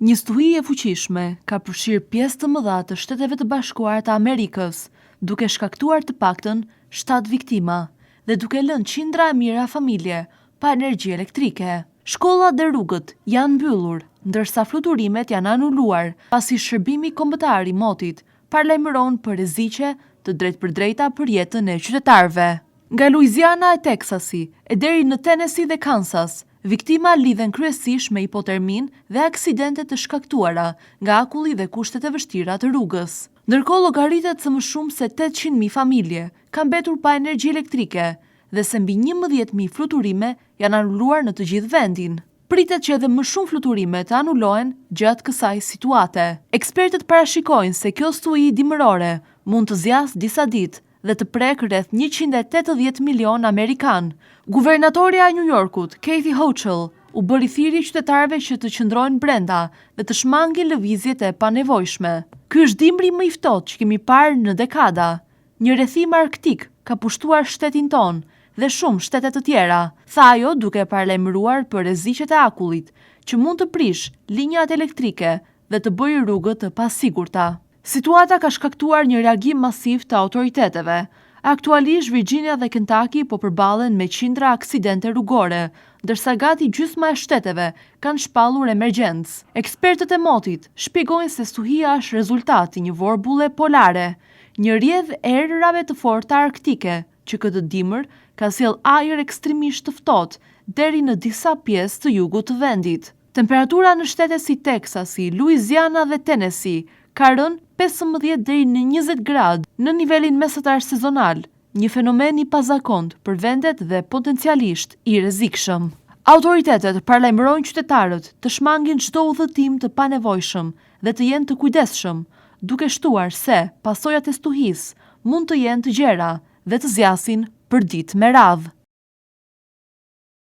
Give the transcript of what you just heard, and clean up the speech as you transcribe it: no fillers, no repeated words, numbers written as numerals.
Një stuhi e fuqishme ka përfshirë pjesë të mëdha të Shteteve të Bashkuara të Amerikës, duke shkaktuar të paktën 7 viktima dhe duke lënë qindra e mijëra familje pa energji elektrike. Shkollat dhe rrugët janë mbyllur, ndërsa fluturimet janë anuluar, pasi shërbimi kombëtar i motit paralajmëron për rreziqe të drejtpërdrejta për jetën e qytetarëve. Nga Louisiana e Teksasi e deri në Tennessee dhe Kansas, viktima lidhen kryesisht me hipotermin dhe aksidente të shkaktuara nga akulli dhe kushtet e vështira të rrugës. Ndërkohë llogaritet se më shumë se 800.000 familje kanë mbetur pa energji elektrike dhe se mbi 11.000 fluturime janë anuluar në të gjithë vendin. Pritet që edhe më shumë fluturime të anulohen gjatë kësaj situate. Ekspertët parashikojnë se kjo stuhi dimërore mund të zgjasë disa ditë dhe të prek rreth 180 milion Amerikan. Guvernatorja e New Yorkut, Kathy Hochul, u bëri thirrje qytetarëve që të qëndrojnë brenda dhe të shmangin lëvizjet e panevojshme. Ky është dimri më i ftohtë që kemi parë në dekada. Një rrethim arktik ka pushtuar shtetin ton dhe shumë shtete të tjera, tha ajo duke paralajmëruar për rreziqet e akullit që mund të prish linjat elektrike dhe të bëjë rrugët të pasigurta. Situata ka shkaktuar një reagim masiv të autoriteteve. Aktualisht Virginia dhe Kentucky po përballen me qindra aksidente rrugore, ndërsa gati gjysma e shteteve kanë shpallur emergjencë. Ekspertët e motit shpjegojnë se stuhia është rezultati i një vorbulle polare, një rrjedhë errave të forta arktike që këtë dimër ka sjellë ajër ekstremisht të ftohtë deri në disa pjesë të jugut të vendit. Temperatura në shtete si Teksasi, Louisiana dhe Tennessee ka rënë 15 deri në 20 gradë në nivelin mesatar sezonal, një fenomen i pazakontë për vendet dhe potencialisht i rrezikshëm. Autoritetet paralajmërojnë qytetarët të shmangin çdo udhëtim të panevojshëm dhe të jenë të kujdesshëm, duke shtuar se pasojat e stuhisë mund të jenë të gjera dhe të zgjasin për ditë me radhë.